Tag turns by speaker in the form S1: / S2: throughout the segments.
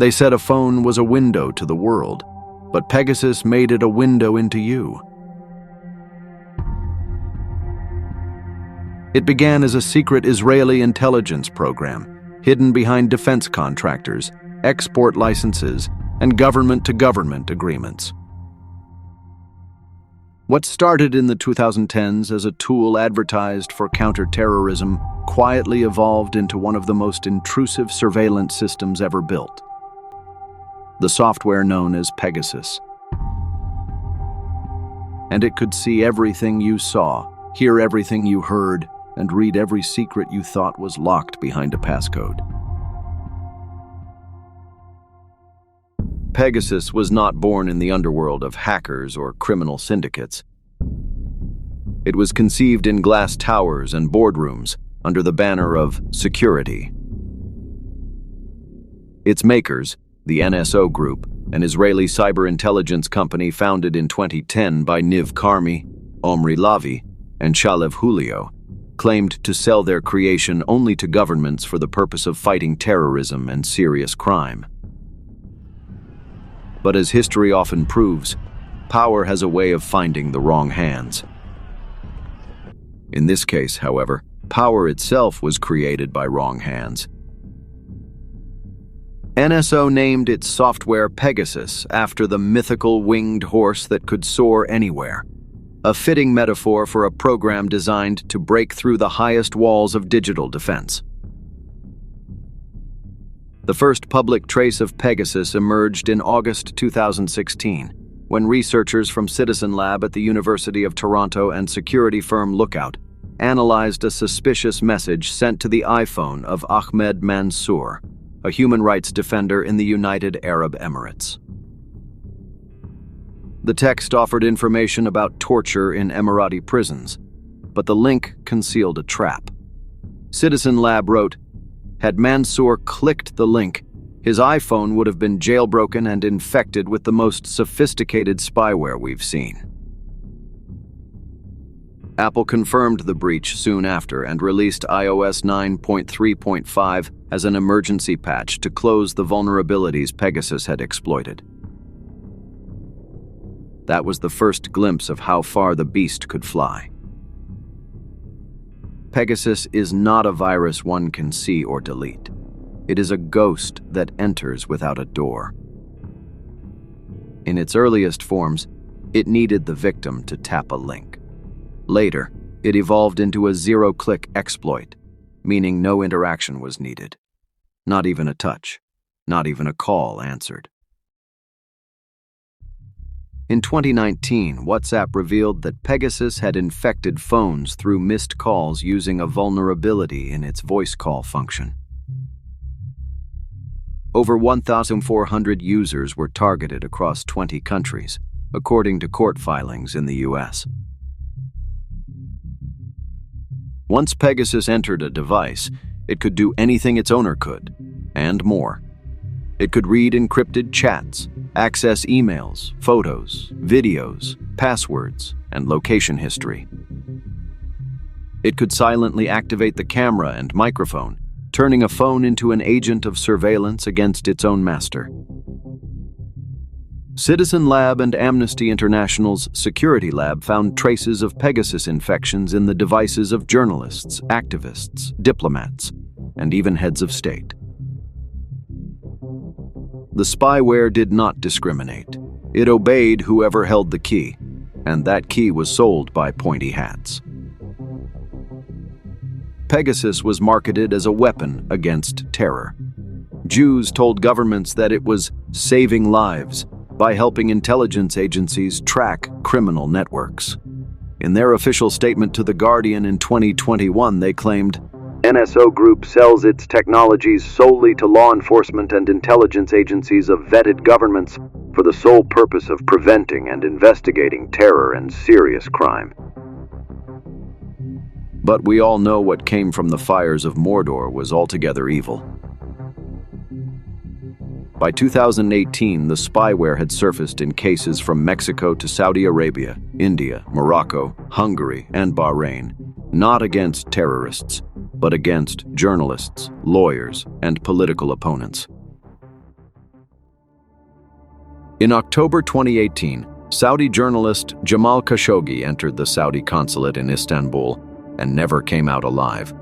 S1: They said a phone was a window to the world, but Pegasus made it a window into you. It began as a secret Israeli intelligence program, hidden behind defense contractors, export licenses, and government-to-government agreements. What started in the 2010s as a tool advertised for counterterrorism quietly evolved into one of the most intrusive surveillance systems ever built. The software known as Pegasus. And it could see everything you saw, hear everything you heard, and read every secret you thought was locked behind a passcode. Pegasus was not born in the underworld of hackers or criminal syndicates. It was conceived in glass towers and boardrooms under the banner of security. Its makers, the NSO Group, an Israeli cyber intelligence company founded in 2010 by Niv Karmi, Omri Lavi, and Shalev Julio, claimed to sell their creation only to governments for the purpose of fighting terrorism and serious crime. But as history often proves, power has a way of finding the wrong hands. In this case, however, power itself was created by wrong hands. NSO named its software Pegasus after the mythical winged horse that could soar anywhere, a fitting metaphor for a program designed to break through the highest walls of digital defense. The first public trace of Pegasus emerged in August 2016, when researchers from Citizen Lab at the University of Toronto and security firm Lookout analyzed a suspicious message sent to the iPhone of Ahmed Mansour, a human rights defender in the United Arab Emirates. The text offered information about torture in Emirati prisons, but the link concealed a trap. Citizen Lab wrote, "Had Mansour clicked the link, his iPhone would have been jailbroken and infected with the most sophisticated spyware we've seen." Apple confirmed the breach soon after and released iOS 9.3.5 as an emergency patch to close the vulnerabilities Pegasus had exploited. That was the first glimpse of how far the beast could fly. Pegasus is not a virus one can see or delete. It is a ghost that enters without a door. In its earliest forms, it needed the victim to tap a link. Later, it evolved into a zero-click exploit, meaning no interaction was needed. Not even a touch, not even a call answered. In 2019, WhatsApp revealed that Pegasus had infected phones through missed calls using a vulnerability in its voice call function. Over 1,400 users were targeted across 20 countries, according to court filings in the US. Once Pegasus entered a device, it could do anything its owner could, and more. It could read encrypted chats, access emails, photos, videos, passwords, and location history. It could silently activate the camera and microphone, turning a phone into an agent of surveillance against its own master. Citizen Lab and Amnesty International's Security Lab found traces of Pegasus infections in the devices of journalists, activists, diplomats, and even heads of state. The spyware did not discriminate. It obeyed whoever held the key, and that key was sold by pointy hats. Pegasus was marketed as a weapon against terror. Jews told governments that it was saving lives by helping intelligence agencies track criminal networks. In their official statement to The Guardian in 2021, they claimed, "NSO Group sells its technologies solely to law enforcement and intelligence agencies of vetted governments for the sole purpose of preventing and investigating terror and serious crime." But we all know what came from the fires of Mordor was altogether evil. By 2018, the spyware had surfaced in cases from Mexico to Saudi Arabia, India, Morocco, Hungary, and Bahrain, not against terrorists, but against journalists, lawyers, and political opponents. In October 2018, Saudi journalist Jamal Khashoggi entered the Saudi consulate in Istanbul and never came out alive.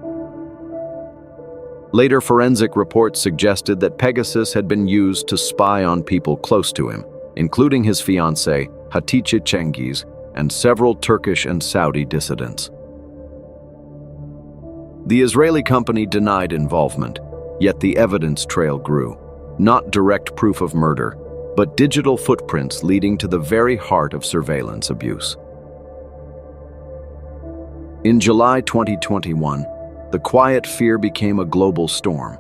S1: Later forensic reports suggested that Pegasus had been used to spy on people close to him, including his fiancée, Hatice Cengiz, and several Turkish and Saudi dissidents. The Israeli company denied involvement, yet the evidence trail grew. Not direct proof of murder, but digital footprints leading to the very heart of surveillance abuse. In July 2021, the quiet fear became a global storm.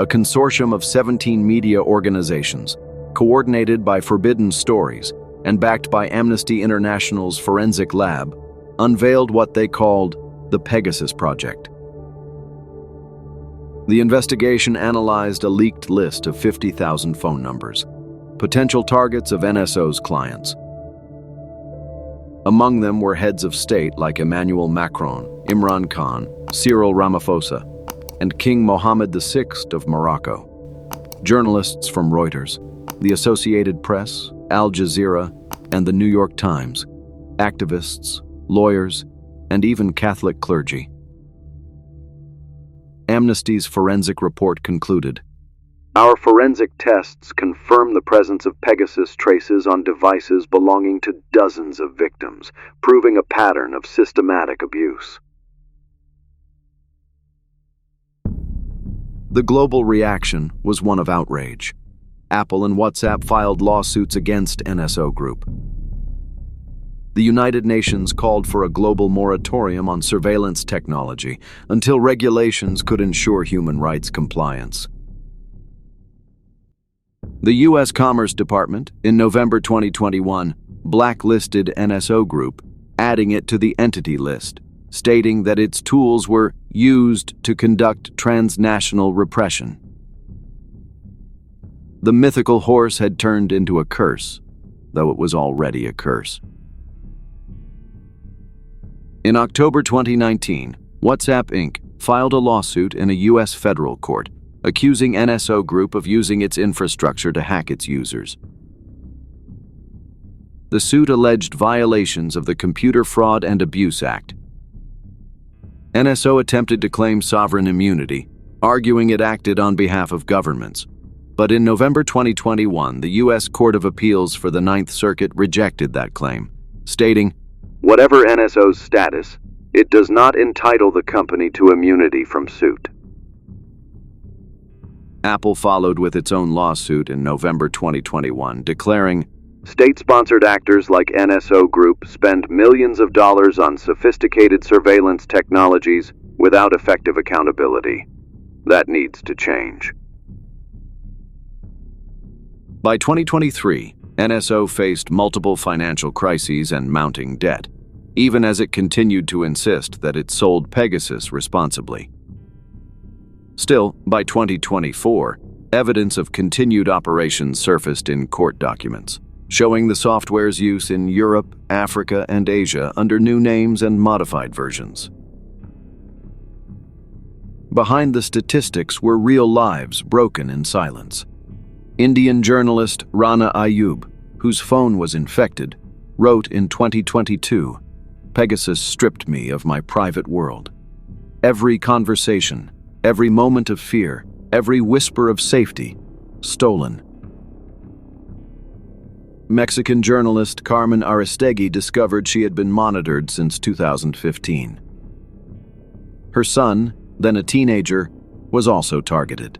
S1: A consortium of 17 media organizations, coordinated by Forbidden Stories and backed by Amnesty International's Forensic Lab, unveiled what they called the Pegasus Project. The investigation analyzed a leaked list of 50,000 phone numbers, potential targets of NSO's clients. Among them were heads of state like Emmanuel Macron, Imran Khan, Cyril Ramaphosa, and King Mohammed VI of Morocco. Journalists from Reuters, the Associated Press, Al Jazeera, and the New York Times, activists, lawyers, and even Catholic clergy. Amnesty's forensic report concluded, "Our forensic tests confirm the presence of Pegasus traces on devices belonging to dozens of victims, proving a pattern of systematic abuse." The global reaction was one of outrage. Apple and WhatsApp filed lawsuits against NSO Group. The United Nations called for a global moratorium on surveillance technology until regulations could ensure human rights compliance. The U.S. Commerce Department, in November 2021, blacklisted NSO Group, adding it to the entity list, stating that its tools were used to conduct transnational repression. The mythical horse had turned into a curse, though it was already a curse. In October 2019, WhatsApp Inc. filed a lawsuit in a U.S. federal court, accusing NSO Group of using its infrastructure to hack its users. The suit alleged violations of the Computer Fraud and Abuse Act. NSO attempted to claim sovereign immunity, arguing it acted on behalf of governments. But in November 2021, the U.S. Court of Appeals for the Ninth Circuit rejected that claim, stating, "Whatever NSO's status, it does not entitle the company to immunity from suit." Apple followed with its own lawsuit in November 2021, declaring, "State-sponsored actors like NSO Group spend millions of dollars on sophisticated surveillance technologies without effective accountability. That needs to change." By 2023, NSO faced multiple financial crises and mounting debt, even as it continued to insist that it sold Pegasus responsibly. Still, by 2024, evidence of continued operations surfaced in court documents, showing the software's use in Europe, Africa, and Asia under new names and modified versions. Behind the statistics were real lives broken in silence. Indian journalist Rana Ayub, whose phone was infected, wrote in 2022, "Pegasus stripped me of my private world. Every conversation, every moment of fear, every whisper of safety, stolen." Mexican journalist Carmen Aristegui discovered she had been monitored since 2015. Her son, then a teenager, was also targeted.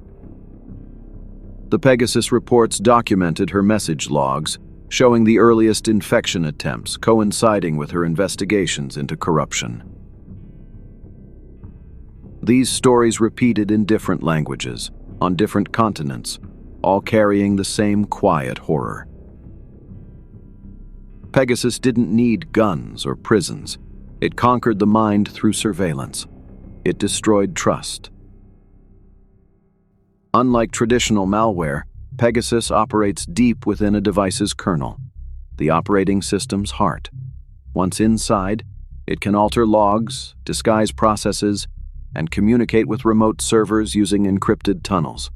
S1: The Pegasus reports documented her message logs, showing the earliest infection attempts coinciding with her investigations into corruption. These stories repeated in different languages, on different continents, all carrying the same quiet horror. Pegasus didn't need guns or prisons. It conquered the mind through surveillance. It destroyed trust. Unlike traditional malware, Pegasus operates deep within a device's kernel, the operating system's heart. Once inside, it can alter logs, disguise processes, and communicate with remote servers using encrypted tunnels.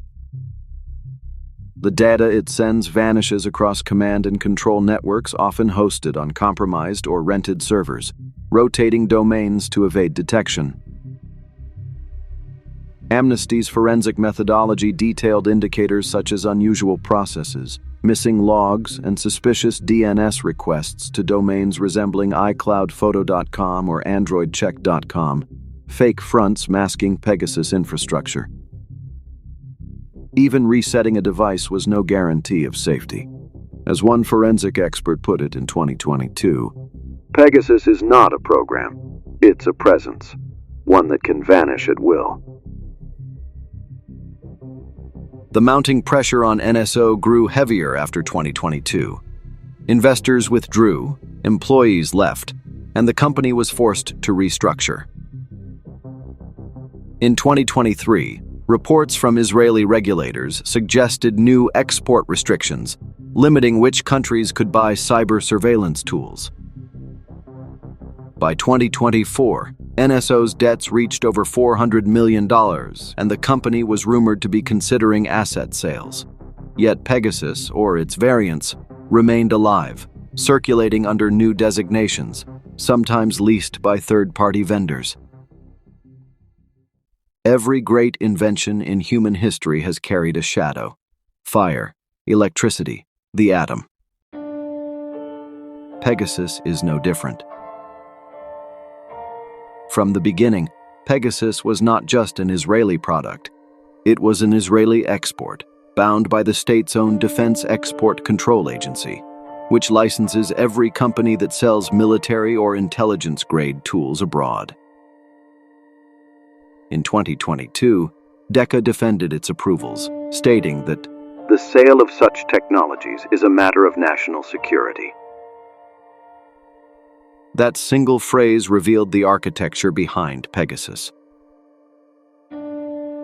S1: The data it sends vanishes across command and control networks often hosted on compromised or rented servers, rotating domains to evade detection. Amnesty's forensic methodology detailed indicators such as unusual processes, missing logs, and suspicious DNS requests to domains resembling iCloudPhoto.com or AndroidCheck.com, fake fronts masking Pegasus infrastructure. Even resetting a device was no guarantee of safety. As one forensic expert put it in 2022, "Pegasus is not a program, it's a presence, one that can vanish at will." The mounting pressure on NSO grew heavier after 2022. Investors withdrew, employees left, and the company was forced to restructure. In 2023, reports from Israeli regulators suggested new export restrictions, limiting which countries could buy cyber surveillance tools. By 2024, NSO's debts reached over $400 million, and the company was rumored to be considering asset sales. Yet Pegasus, or its variants, remained alive, circulating under new designations, sometimes leased by third-party vendors. Every great invention in human history has carried a shadow: fire, electricity, the atom. Pegasus is no different. From the beginning, Pegasus was not just an Israeli product. It was an Israeli export, bound by the state's own Defense Export Control Agency, which licenses every company that sells military or intelligence-grade tools abroad. In 2022, DECA defended its approvals, stating that the sale of such technologies is a matter of national security. That single phrase revealed the architecture behind Pegasus.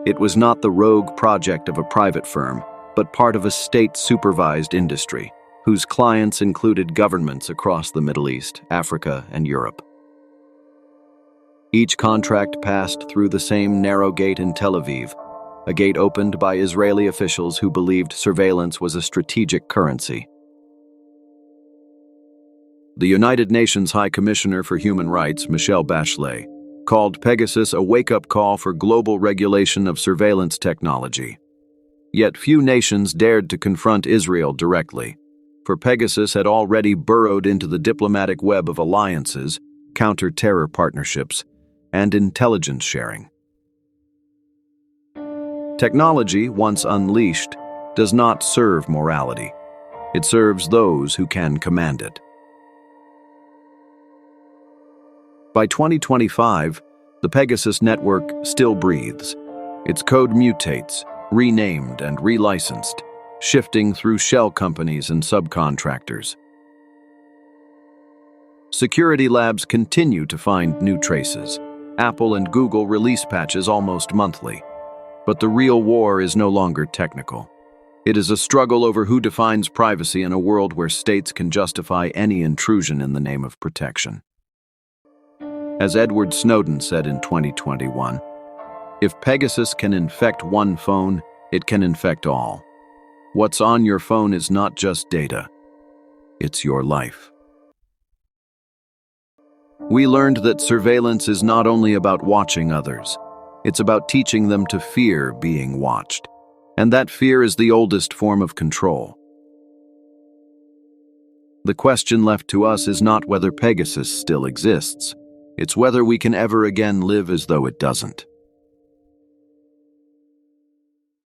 S1: It was not the rogue project of a private firm, but part of a state-supervised industry, whose clients included governments across the Middle East, Africa, and Europe. Each contract passed through the same narrow gate in Tel Aviv, a gate opened by Israeli officials who believed surveillance was a strategic currency. The United Nations High Commissioner for Human Rights, Michelle Bachelet, called Pegasus a wake-up call for global regulation of surveillance technology. Yet few nations dared to confront Israel directly, for Pegasus had already burrowed into the diplomatic web of alliances, counter-terror partnerships, and intelligence sharing. Technology, once unleashed, does not serve morality. It serves those who can command it. By 2025, the Pegasus network still breathes. Its code mutates, renamed and relicensed, shifting through shell companies and subcontractors. Security labs continue to find new traces. Apple and Google release patches almost monthly. But the real war is no longer technical. It is a struggle over who defines privacy in a world where states can justify any intrusion in the name of protection. As Edward Snowden said in 2021, "If Pegasus can infect one phone, it can infect all. What's on your phone is not just data. It's your life." We learned that surveillance is not only about watching others. It's about teaching them to fear being watched. And that fear is the oldest form of control. The question left to us is not whether Pegasus still exists. It's whether we can ever again live as though it doesn't.